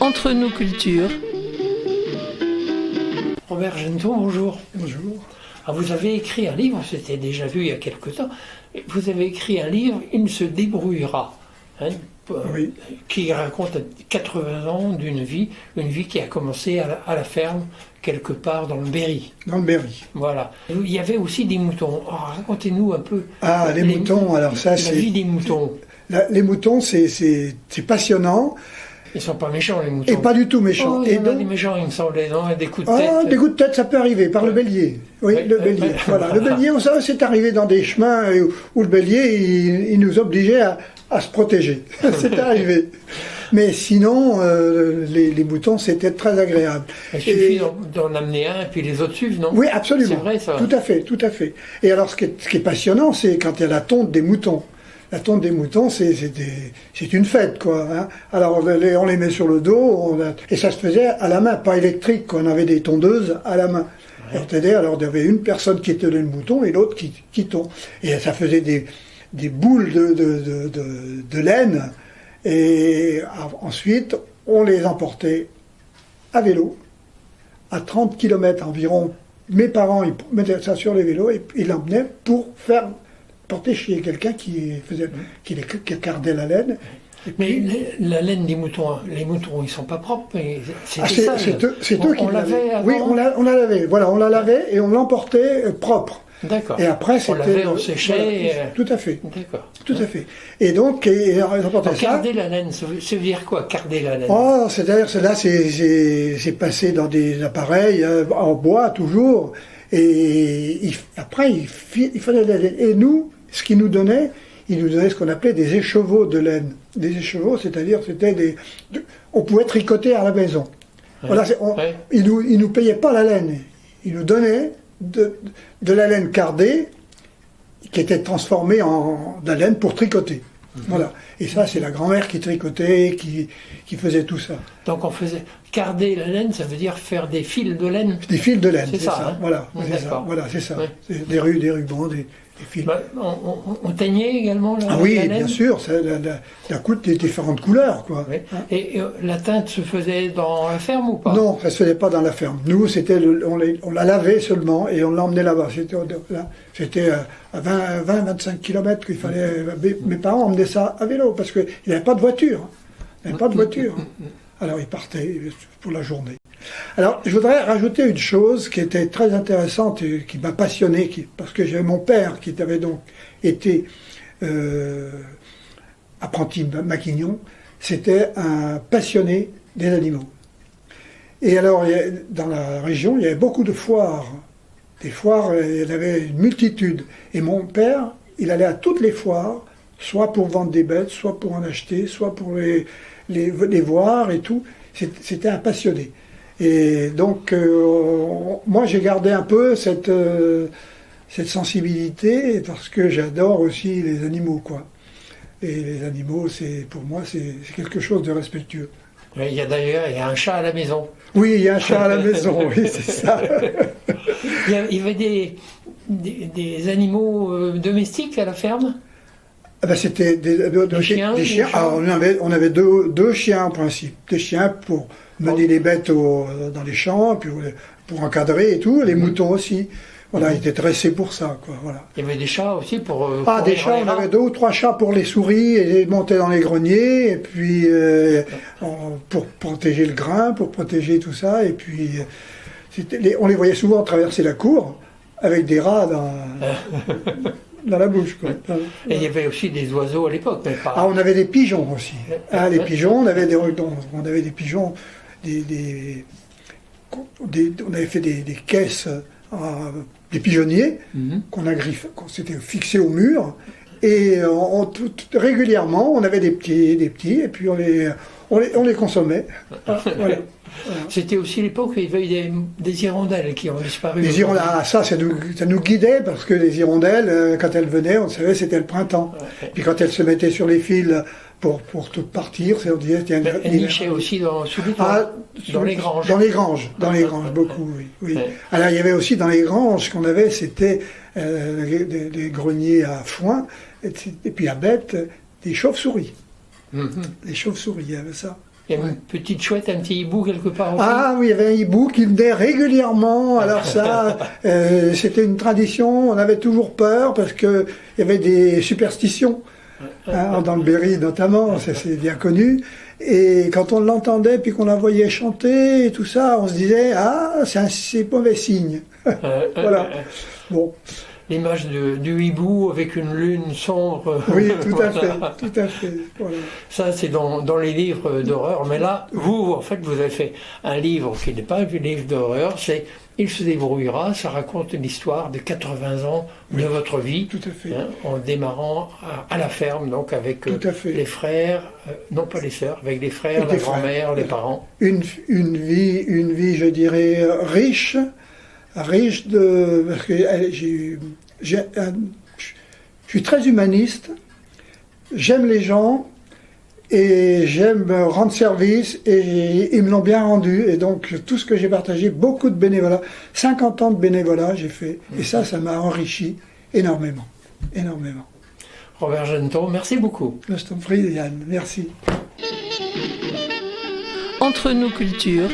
Entre nous cultures. Robert Genton, bonjour. Bonjour. Ah, vous avez écrit un livre, c'était déjà vu il y a quelque temps, vous avez écrit un livre, Il se débrouillera, hein, Oui. qui raconte 80 ans d'une vie, une vie qui a commencé à la ferme, quelque part dans le Berry. Dans le Berry. Voilà. Il y avait aussi des moutons. Alors, racontez-nous un peu. Ah, les moutons, alors ça c'est... La vie des moutons. Les moutons, c'est passionnant. Ils sont pas méchants, les moutons. Et pas du tout méchants. Oh, il y et en a des méchants, il me semblait, non? Des coups de tête. Ah, des coups de tête, ça peut arriver, par le bélier. Oui, le bélier. Voilà. Le bélier, ça, c'est arrivé dans des chemins où le bélier, il nous obligeait à se protéger. C'est arrivé. Mais sinon, les moutons, c'était très agréable. Il suffit d'en amener un et puis les autres suivent, non? Oui, absolument. C'est vrai, ça. Tout à fait, tout à fait. Et alors, ce qui est passionnant, c'est quand il y a la tonte des moutons. La tonte des moutons, c'est une fête, quoi. Hein. Alors, on les met sur le dos, et ça se faisait à la main, pas électrique, quoi. On avait des tondeuses à la main. Ouais. Alors, il y avait une personne qui tenait le mouton et l'autre qui tond. Et ça faisait des boules de laine. Et ensuite, on les emportait à vélo, à 30 km environ. Mes parents, ils mettaient ça sur les vélos et ils l'emmenaient pour porter chez quelqu'un qui cardait la laine. Mais la laine des moutons, les moutons, ils sont pas propres. C'est eux qui la lavaient avant. Oui, on la lavait. Voilà, on la lavait et on l'emportait propre. D'accord. Et après, c'était... On lavait, on séchait. Voilà, tout à fait. D'accord. Tout à fait. Et donc, ils emportaient ça. Carder la laine, ça veut dire quoi, carder la laine? Oh, c'est-à-dire, là, c'est passé dans des appareils en bois, toujours. Et après, il fallait la laine. Et nous, ce qu'ils nous donnaient, ils nous donnaient ce qu'on appelait des écheveaux de laine. Des écheveaux, c'est-à-dire, on pouvait tricoter à la maison. Ouais. Voilà, ils nous payaient pas la laine. Ils nous donnaient de la laine cardée qui était transformée de la laine pour tricoter. Voilà. Et ça, c'est la grand-mère qui tricotait, qui faisait tout ça. Donc on faisait carder la laine, ça veut dire faire des fils de laine. Des fils de laine, c'est ça. Hein. Voilà, c'est ça. Voilà, c'est ça. Ouais. Des rubans, des fils. Bah, on teignait également la laine. Ah oui, bien sûr, des différentes couleurs, quoi. Oui. Et la teinte se faisait dans la ferme ou pas? Non, ça se faisait pas dans la ferme. Nous, on la lavait seulement et on l'emmenait là-bas. C'était à 20-25 km qu'il fallait. Mes parents emmenaient ça à vélo parce qu'il n'y avait pas de voiture. Il n'y avait pas de voiture. Alors ils partaient pour la journée. Alors je voudrais rajouter une chose qui était très intéressante et qui m'a passionné, parce que j'avais mon père qui avait donc été apprenti maquignon. C'était un passionné des animaux. Et alors dans la région, il y avait beaucoup de foires. Des foires, il y en avait une multitude. Et mon père, il allait à toutes les foires, soit pour vendre des bêtes, soit pour en acheter, soit pour les voir et tout. C'était un passionné. Et donc, moi, j'ai gardé un peu cette sensibilité parce que j'adore aussi les animaux, quoi. Et les animaux, pour moi, c'est quelque chose de respectueux. Il y a un chat à la maison. Oui, il y a un chat à la maison, oui, c'est ça. Il y avait des animaux domestiques à la ferme? Ah ben c'était des chiens. Alors, on avait deux chiens en principe. Des chiens pour mener les bêtes dans les champs, puis pour encadrer et tout. Les moutons aussi. Voilà, ils étaient dressés pour ça, quoi. Voilà. Il y avait des chats aussi pour. Des chats. On avait 2 ou 3 chats pour les souris et monter dans les greniers, et puis pour protéger le grain, pour protéger tout ça. Et puis on les voyait souvent traverser la cour avec des rats dans la bouche, quoi. Et il y avait aussi des oiseaux à l'époque, mais pas... Ah, on avait des pigeons aussi. Les pigeons, on avait des pigeons, on avait fait des caisses, des pigeonniers qu'on a griffé, qu'on s'était fixés au mur, et régulièrement, on avait des petits, et puis on les consommait. Voilà. C'était aussi l'époque où il y avait des hirondelles qui ont disparu. Les hirondelles, ça nous guidait, parce que les hirondelles, quand elles venaient, on savait que c'était le printemps. Ouais. Puis quand elles se mettaient sur les fils pour tout partir, on disait... Elles nichaient aussi sous les toits, dans les granges. Dans les granges, beaucoup, oui. Ouais. Alors il y avait aussi dans les granges, qu'on avait, c'était des greniers à foin, et puis à bêtes, des chauves-souris. Les chauves-souris, il y avait ça. Il y a une petite chouette, un petit hibou quelque part aussi. Ah oui, il y avait un hibou qui venait régulièrement. Alors ça, c'était une tradition. On avait toujours peur parce qu'il y avait des superstitions. Dans le Berry notamment, ça c'est bien connu. Et quand on l'entendait, puis qu'on la voyait chanter et tout ça, on se disait, ah, c'est mauvais signe. Voilà. Bon. L'image du hibou avec une lune sombre. Oui, tout à fait, tout à fait. Voilà. Ça, c'est dans les livres d'horreur. Mais là, vous, en fait, vous avez fait un livre qui n'est pas un livre d'horreur, c'est Il se débrouillera. Ça raconte l'histoire de 80 ans de votre vie. Tout à fait. En démarrant à la ferme, donc avec les frères, non pas les sœurs, avec les frères, la grand-mère, les parents. Une vie, je dirais, riche de... Parce que je suis très humaniste, j'aime les gens et j'aime rendre service et ils me l'ont bien rendu. Et donc tout ce que j'ai partagé, beaucoup de bénévolat, 50 ans de bénévolat j'ai fait. Et ça m'a enrichi énormément, énormément. Robert Genton, merci beaucoup. Je t'en prie, Yann, merci. Entre nous cultures,